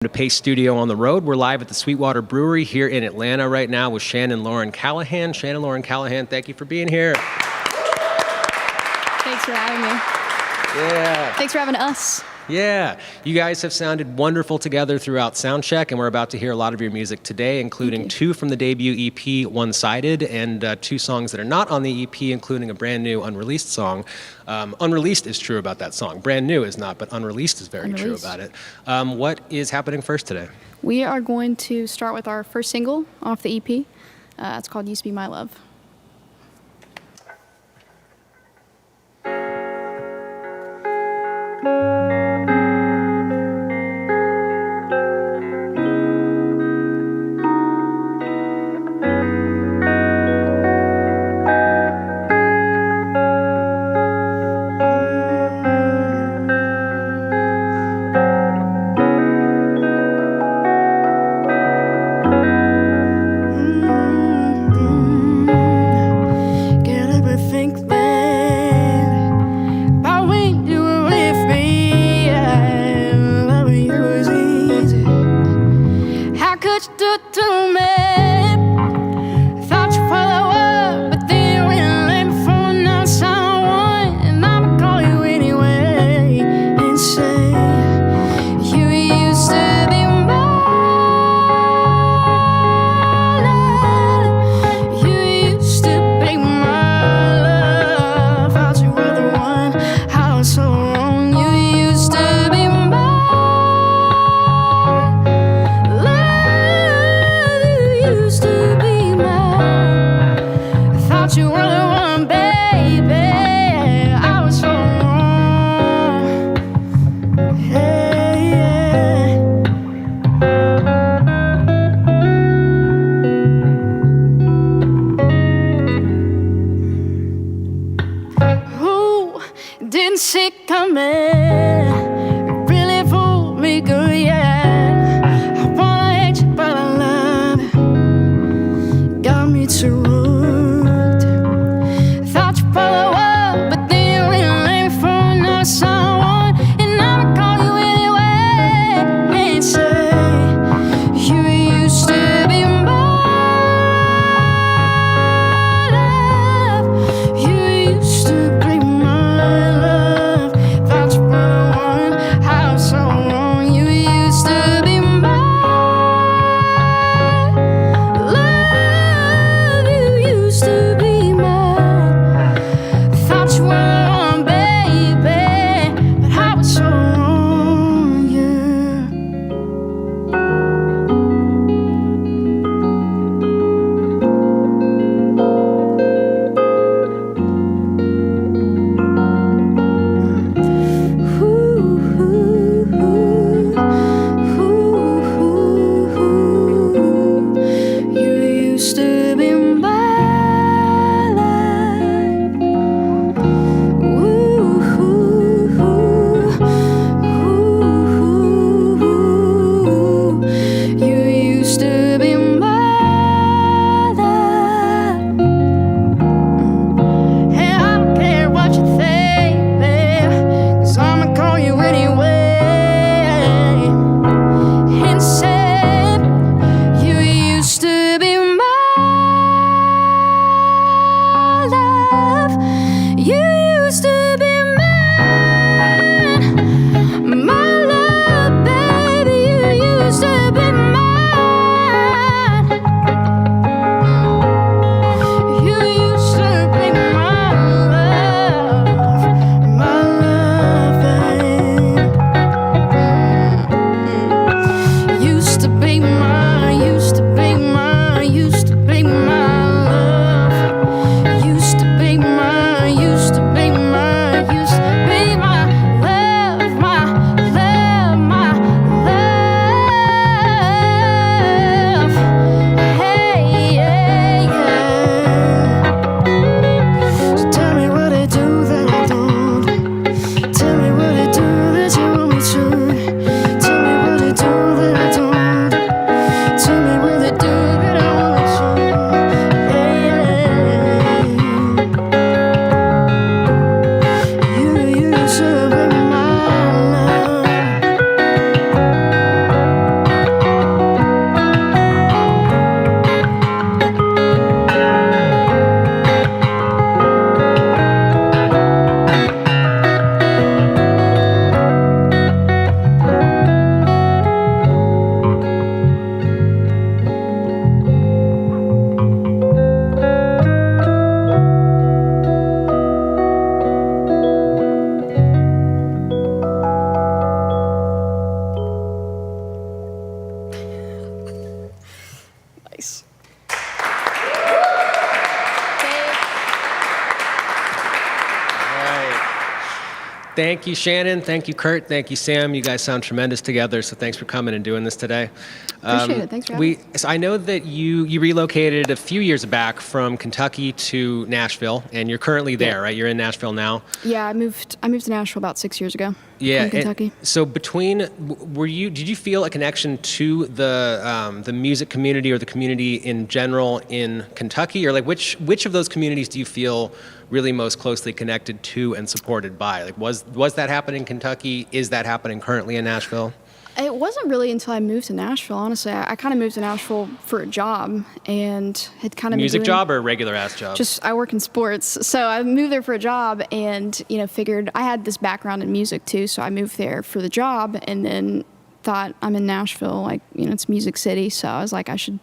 To Pace Studio on the road. We're live at the SweetWater Brewery here in Atlanta right now with Shannon, Lauren, Callihan. Shannon, Lauren, Callihan, thank you for being here. Thanks for having me. Yeah. Thanks for having us. Yeah. You guys have sounded wonderful together throughout Soundcheck, and we're about to hear a lot of your music today, including two from the debut EP, One Sided, and two songs that are not on the EP, including a brand new unreleased song. Unreleased is true about that song. Brand new is not, but unreleased is very true about it. What is happening first today? We are going to start with our first single off the EP. It's called Used to Be My Love. Thank you, Shannon. Thank you, Kurt. Thank you, Sam. You guys sound tremendous together, so thanks for coming and doing this today. Appreciate it. Thanks for having me. So I know that you relocated a few years back from Kentucky to Nashville, and you're currently there, right? You're in Nashville now. Yeah, I moved to Nashville about 6 years ago. Yeah, from Kentucky. So did you feel a connection to the music community or the community in general in Kentucky, or like which of those communities do you feel really most closely connected to and supported by? Like was that happening in Kentucky? Is that happening currently in Nashville? It wasn't really until I moved to Nashville, honestly. I kind of moved to Nashville for a job and had kind of Music job or a regular ass job? Just, I work in sports. So I moved there for a job and, figured I had this background in music too. So I moved there for the job and then thought I'm in Nashville, like, it's Music City. So I was like, I should,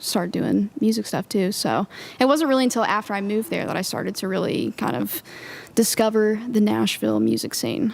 start doing music stuff too. So it wasn't really until after I moved there that I started to really kind of discover the Nashville music scene.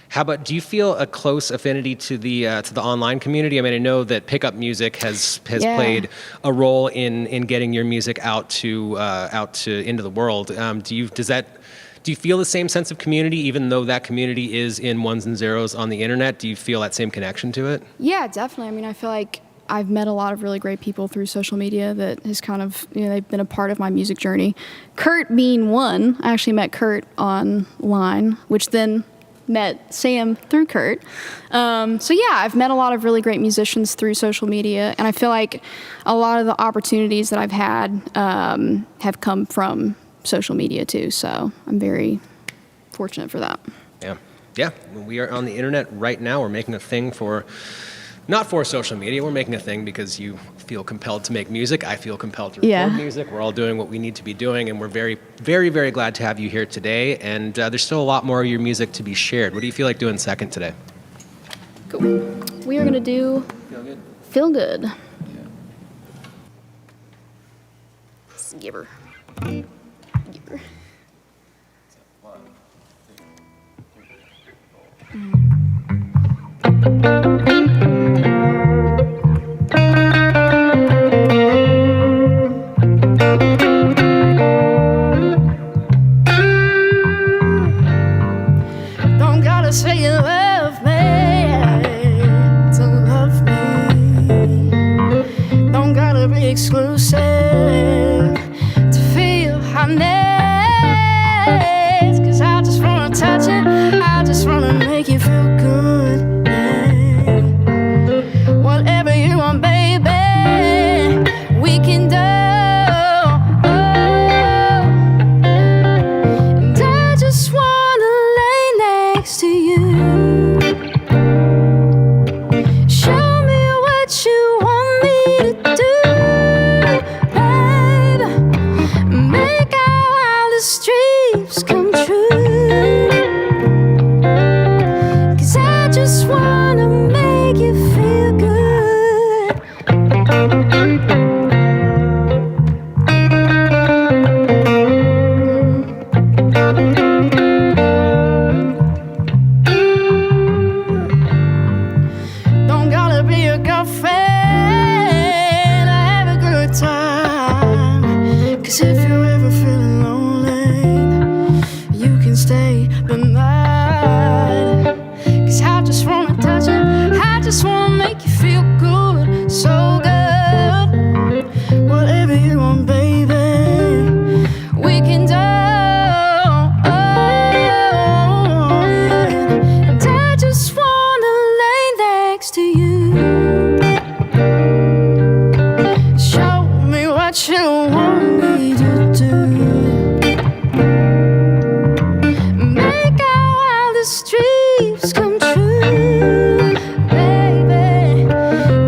How about, do you feel a close affinity to the online community? I mean, I know that pickup music has played a role in getting your music out to into the world. Do you feel the same sense of community, even though that community is in ones and zeros on the internet? Do you feel that same connection to it? Yeah, definitely. I mean, I feel like I've met a lot of really great people through social media that has kind of, they've been a part of my music journey. Kurt being one. I actually met Kurt online, which then met Sam through Kurt. So yeah, I've met a lot of really great musicians through social media, and I feel like a lot of the opportunities that I've had have come from social media too. So I'm very fortunate for that. Yeah. We are on the internet right now. We're making a thing not for social media. We're making a thing because you feel compelled to make music. I feel compelled to record music. We're all doing what we need to be doing, and we're very, very, very glad to have you here today. And there's still a lot more of your music to be shared. What do you feel like doing second today? Cool. We are going to do Feel Good. Yeah. Give her. Don't gotta say you love me to love me. Don't gotta be exclusive to feel highness. 'Cause I just wanna touch it, I just wanna make you feel good. Whatever you want, baby, we can do. And I just wanna lay next to you. Show me what you want me to do, baby. Make our wildest dreams come true. 'Cause I just wanna make you feel good. Don't gotta be your girlfriend, I have a good time. 'Cause if you're ever feeling lonely, you can stay the night. 'Cause I just wanna touch it, I just wanna make you feel good, so good. Whatever you want, baby, we can do. And I just wanna lay next to you. Show me what you want me to do. Make our wildest dreams come true, baby.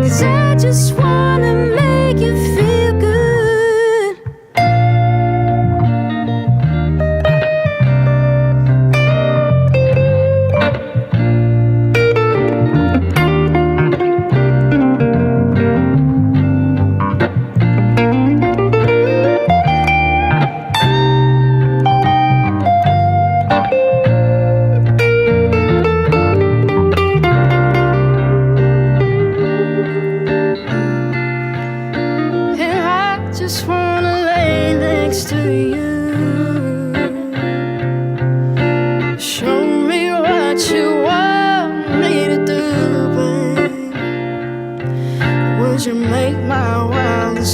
'Cause I just wanna make you feel good.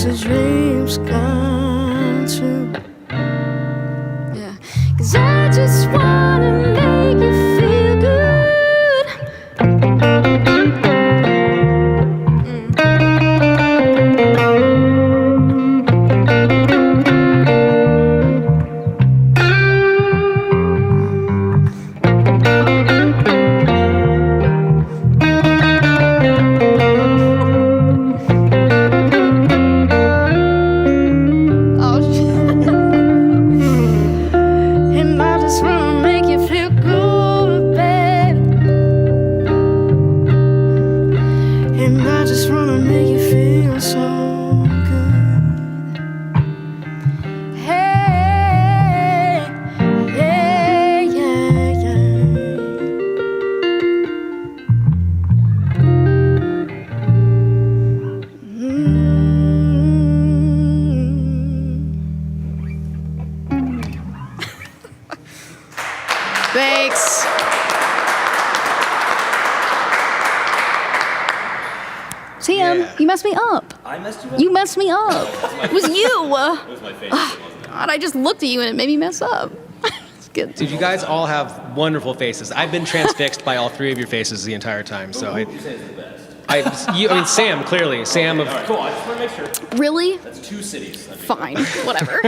a dream's come true. Yeah, 'cause I just wanna make you feel good. Oh, and I just wanna make you feel good, babe. And I just wanna make you feel so good. Hey, yeah, yeah, yeah. Thanks. Sam, Yeah. you messed me up. I messed you up? You messed me up. It was you. It was my face, wasn't it? God, I just looked at you and it made me mess up. It's good. Dude, you guys all have wonderful faces. I've been transfixed by all three of your faces the entire time. So Who would you say is the best? I mean, Sam, clearly. Sam of. All right, cool. I just want to make sure. Really? That's 2 cities. Fine. Whatever.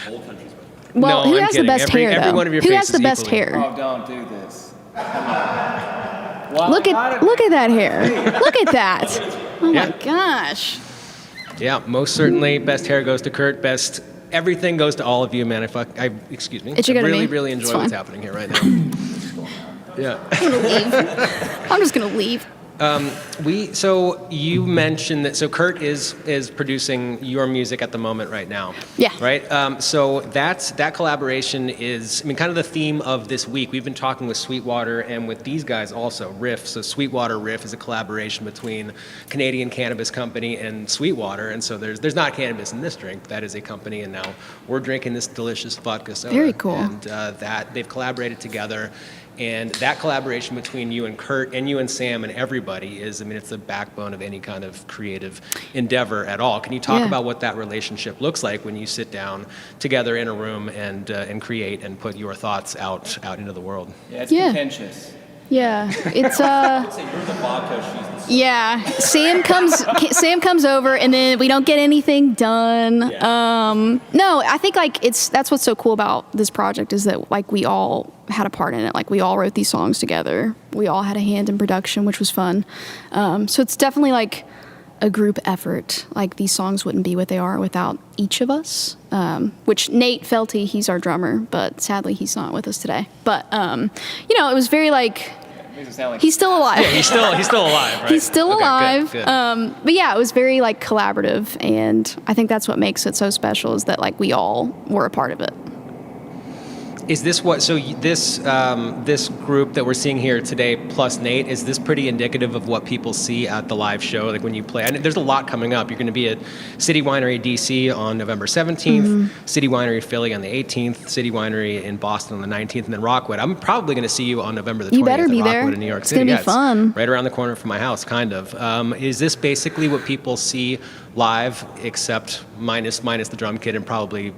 Whole countries. Well, No, who I'm has kidding. the best hair, Every though? one of your Who has faces the best equally. hair? Oh, don't do this. Well, Look at that hair. Look at that. Oh Yeah. my gosh. Yeah, most certainly. Best hair goes to Kurt. Best everything goes to all of you, man. Excuse me. It should I go to really, me. really It's enjoy what's fine. happening here right now. Yeah. I'm just gonna leave. So you mentioned that. So Kurt is producing your music at the moment right now. Yeah. Right. So that collaboration is, I mean, kind of the theme of this week. We've been talking with SweetWater and with these guys also. Riff. So SweetWater Riff is a collaboration between Canadian cannabis company and SweetWater, and so there's not cannabis in this drink. That is a company, and now we're drinking this delicious vodka soda. Very cool. And that they've collaborated together. And that collaboration between you and Kurt and you and Sam and everybody is, I mean, it's the backbone of any kind of creative endeavor at all. Can you talk Yeah. about what that relationship looks like when you sit down together in a room and create and put your thoughts out into the world? Yeah, it's Yeah. contentious. Yeah. It's I'd say you're the vodka, she's the Yeah, Sam comes over, and then we don't get anything done. Yeah. No, I think like that's what's so cool about this project is that like we all had a part in it. Like we all wrote these songs together. We all had a hand in production, which was fun. So it's definitely like a group effort. Like these songs wouldn't be what they are without each of us. Which Nate Felty, he's our drummer, but sadly he's not with us today. But it was very like. Makes it sound like He's still alive. He's still alive, right? He's still Okay, alive. good, good. But yeah, it was very like collaborative, and I think that's what makes it so special is that like we all were a part of it. Is this what? So this group that we're seeing here today, plus Nate, is this pretty indicative of what people see at the live show? Like when you play, and there's a lot coming up. You're going to be at City Winery DC on November 17th, Mm-hmm. City Winery Philly on the 18th, City Winery in Boston on the 19th, and then Rockwood. I'm probably going to see you on November the 20th You better at be Rockwood there. in New York It's City. gonna be fun. Right around the corner from my house, kind of. Is this basically what people see live, except minus the drum kit and probably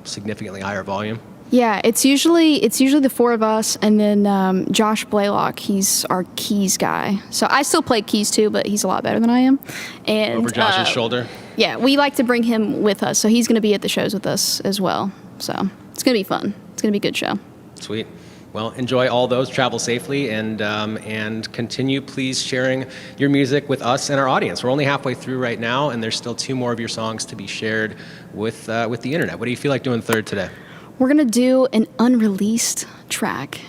significantly higher volume? Yeah, it's usually the four of us, and then Josh Blaylock, he's our keys guy. So I still play keys too, but he's a lot better than I am. And Over Josh's shoulder? Yeah, we like to bring him with us, so he's going to be at the shows with us as well. So it's going to be fun. It's going to be a good show. Sweet. Well, enjoy all those. Travel safely, and continue, please, sharing your music with us and our audience. We're only halfway through right now, and there's still 2 more of your songs to be shared with the internet. What do you feel like doing third today? We're going to do an unreleased track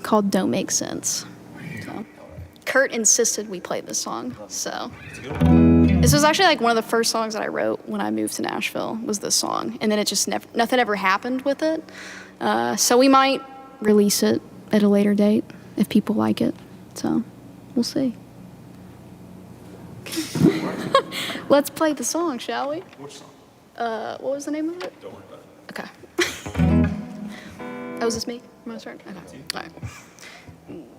called Don't Make Sense. So, Kurt insisted we play this song, so. This was actually like one of the first songs that I wrote when I moved to Nashville was this song. And then it just nothing ever happened with it. So we might release it at a later date if people like it. So we'll see. Let's play the song, shall we? Which song? What was the name of it? Don't worry about it. Okay. Oh, is this me? Am I starting? Okay. All right.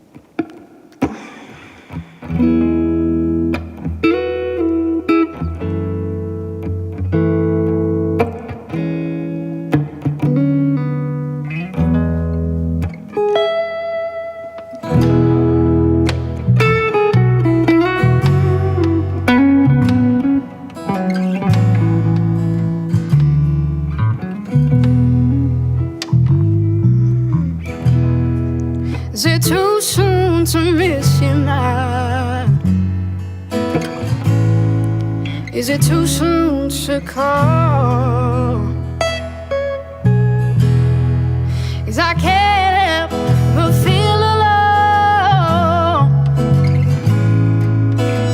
to miss you now. Is it too soon to call? 'Cause I can't help but feel alone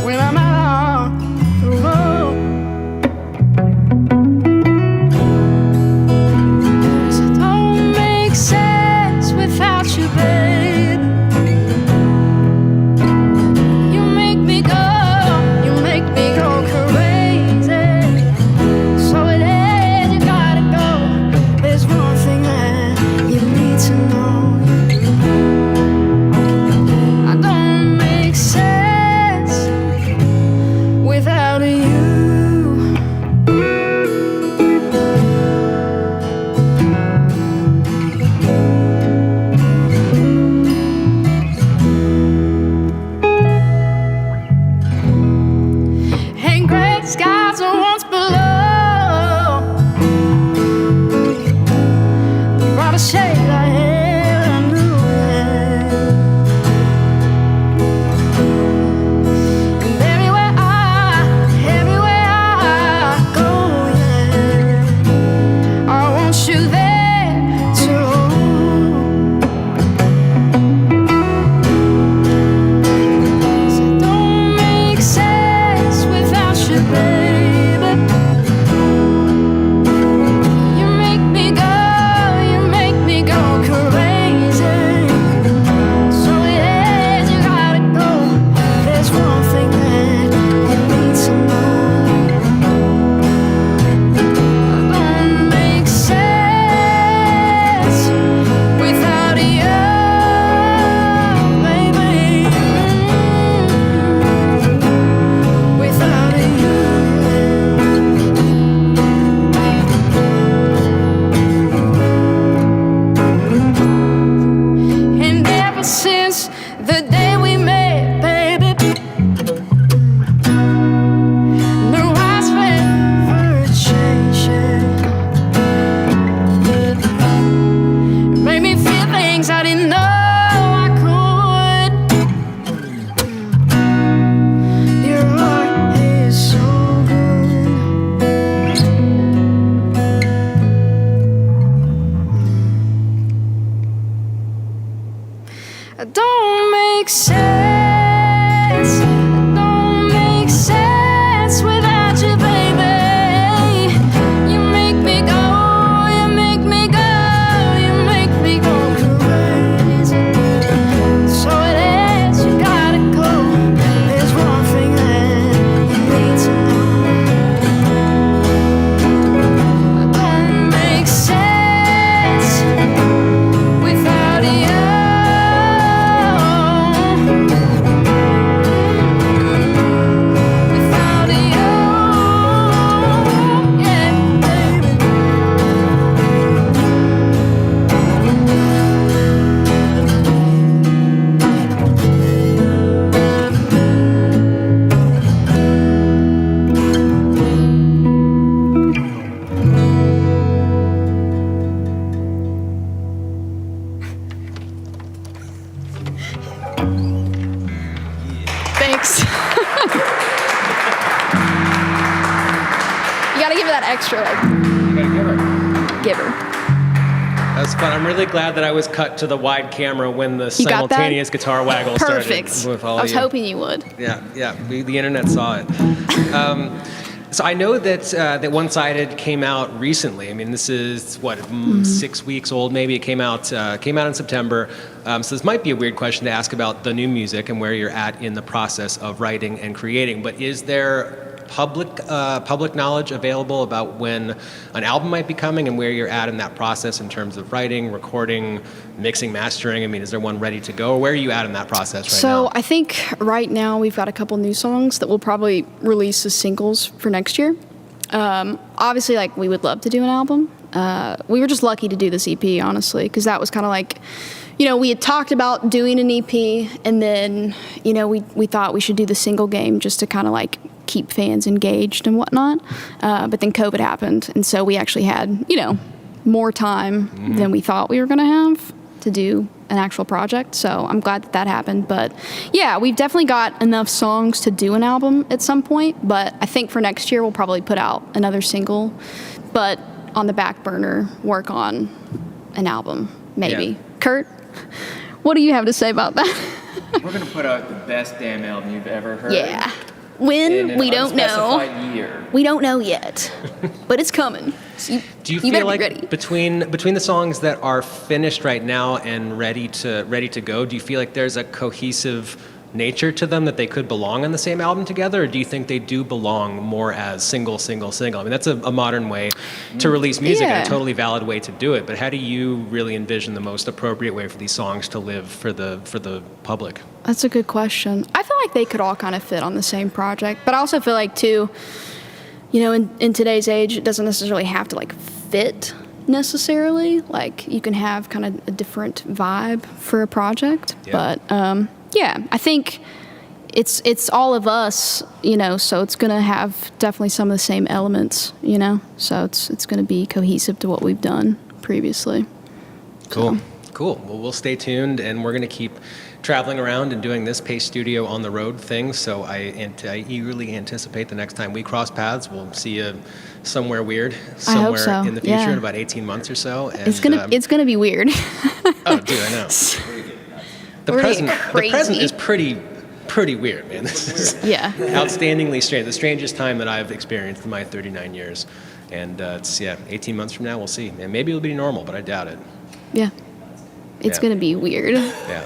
when I'm out the road. 'Cause it don't make sense without you, babe. You make me go crazy. So it is, you gotta go. There's one thing that you need to know. I don't make sense without you. And great skies are once below. Brought a shade I ever knew. And everywhere I go, yeah, I want you there too. It don't make sense without you, baby. You make me go crazy. So it is, you gotta go. There's one thing that you need to know. It don't make sense without you, baby. Without you. And ever since the day we met, baby, no eyes ever changing. It made me feel things I didn't know I could. Your heart is so good. It don't make sense. It don't make sense without you, baby. You make me go, you make me go, you make me go crazy. So it is, you gotta go. There's one thing that you need to know. It don't make sense without you. Without you, yeah, baby. Thanks. You gotta give her that extra, like, give her. That was fun. I'm really glad that I was cut to the wide camera when the You got that? simultaneous guitar waggle Perfect. started with all I was of you. hoping you would. Yeah, the internet saw it. So I know that that One Sided came out recently. I mean, this is what 6 weeks old, maybe. It came out in September. So this might be a weird question to ask about the new music and where you're at in the process of writing and creating. But is there public knowledge available about when an album might be coming and where you're at in that process in terms of writing, recording, mixing, mastering? I mean, is there one ready to go? Or where are you at in that process right now? So I think right now we've got a couple new songs that we'll probably release as singles for next year. Obviously, like, we would love to do an album. We were just lucky to do this EP, honestly, because that was kind of like, you know, we had talked about doing an EP, and then, you know, we thought we should do the single game just to kind of like keep fans engaged and whatnot. But then COVID happened, and so we actually had, you know, more time than we thought we were going to have. to do an actual project. So I'm glad that happened. But yeah, we've definitely got enough songs to do an album at some point. But I think for next year, we'll probably put out another single. But on the back burner, work on an album, maybe. Yeah. Kurt, what do you have to say about that? We're gonna put out the best damn album you've ever heard. Yeah. In When? an We don't know. unspecified year. We don't know yet. But it's coming. So Do you better feel be like ready. between the songs that are finished right now and ready to go, do you feel like there's a cohesive nature to them that they could belong on the same album together, or do you think they do belong more as single? I mean, that's a modern way to release music and Yeah. a totally valid way to do it. But how do you really envision the most appropriate way for these songs to live for the public? That's a good question. I feel like they could all kind of fit on the same project, but I also feel like too, you know, in today's age, it doesn't necessarily have to like fit necessarily. Like you can have kind of a different vibe for a project, Yeah. but yeah, I think it's all of us, you know, so it's gonna have definitely some of the same elements, you know, so it's gonna be cohesive to what we've done previously. Cool. Cool. Well, we'll stay tuned, and we're going to keep traveling around and doing this Pace Studio on the road thing. So I eagerly anticipate the next time we cross paths, we'll see you somewhere weird, somewhere so. in the future Yeah. in about 18 months or so. And, It's gonna be weird. oh, dude, I know. The We're present, getting the present crazy. is pretty weird, man. This is Yeah. outstandingly strange. The strangest time that I've experienced in my 39 years. And it's 18 months from now, we'll see. And maybe it'll be normal, but I doubt it. Yeah. It's Yeah. going to be weird. Yeah.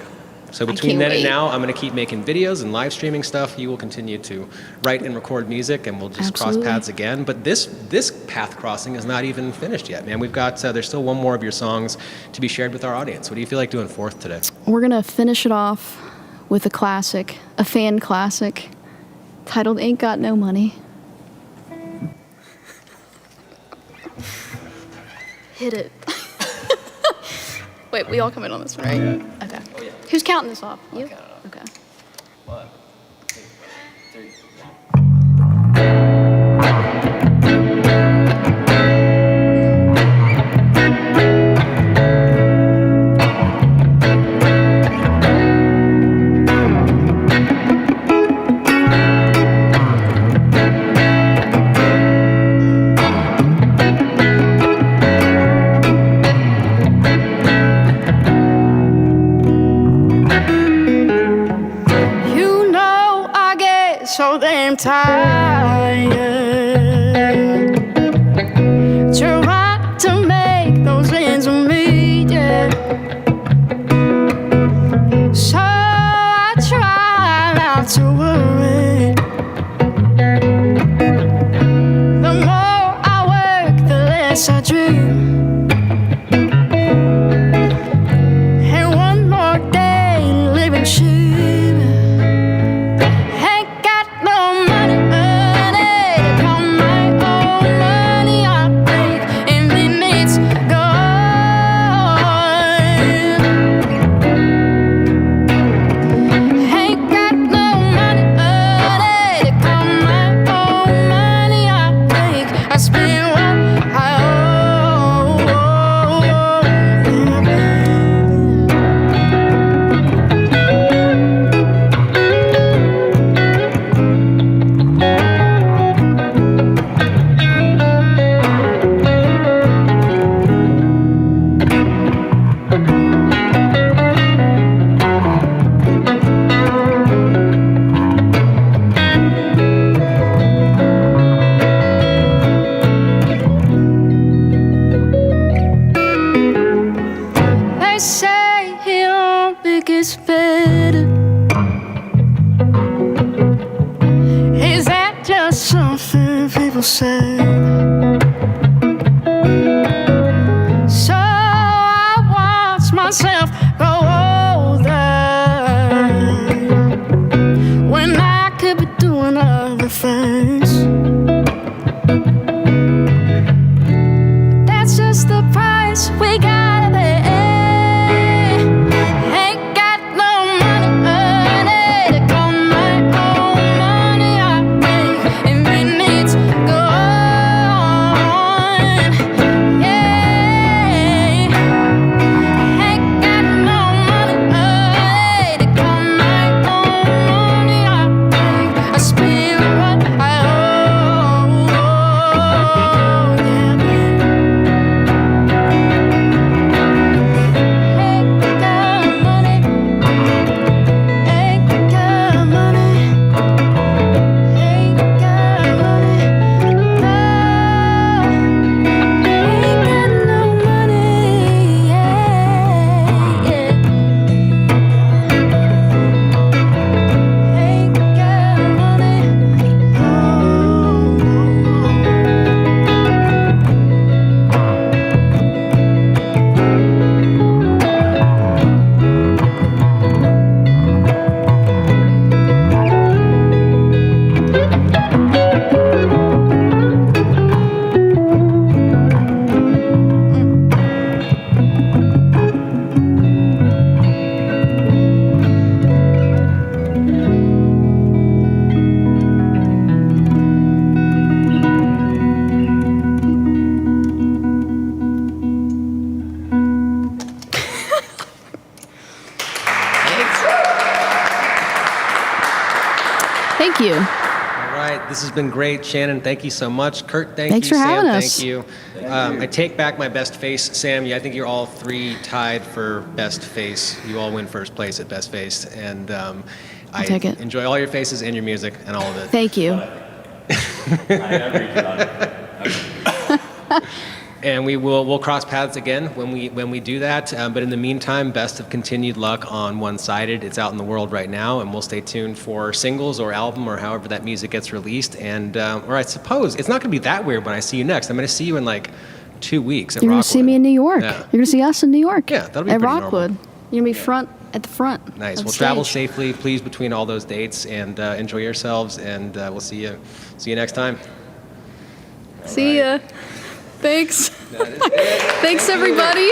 So between can't then and wait. now, I'm going to keep making videos and live streaming stuff. You will continue to write and record music, and we'll just Absolutely. cross paths again. But this path crossing is not even finished yet, man. We've got there's still one more of your songs to be shared with our audience. What do you feel like doing fourth today? We're going to finish it off with a classic, a fan classic, titled Ain't Got No Money. Hit it. Wait, we all come in on this one, right? Okay. Who's counting this off? You? Okay. One, two, three. You know I get so damn tired trying to make those ends meet, yeah. So I try not to worry. The more I work, the less I dream. And one more day living cheap. Ain't got no money, call my own money I make, and then it's gone. Ain't got no money, call my own money I make. I spend what I owe. They say it only gets better. Is that just something people say? So I watch myself grow older when I could be doing other things. That's just the price we gotta pay. Ain't got no money to call my own money I make, and then it's gone. Yeah, ain't got spirit. Thank you. All right, this has been great. Shannon, thank you so much. Kurt, Thanks you. for Sam, having us. thank you. I take back my best face. Sam, I think you're all three tied for best face. You all win first place at best face. And I take it. enjoy all your faces and your music and all of it. Thank you. And we'll cross paths again when we do that. But in the meantime, best of continued luck on One Sided. It's out in the world right now, and we'll stay tuned for singles or album or however that music gets released. And or I suppose it's not going to be that weird when I see you next. I'm going to see you in like 2 weeks at You're going to Rockwood. see me in New York. Yeah. You're going to see us in New York. Yeah, that'll be at pretty Rockwood. normal. You're going to be at the front. Nice. of Well, the travel stage. safely, please, between all those dates, and enjoy yourselves. And we'll see you next time. See ya. Thanks. Thanks, everybody.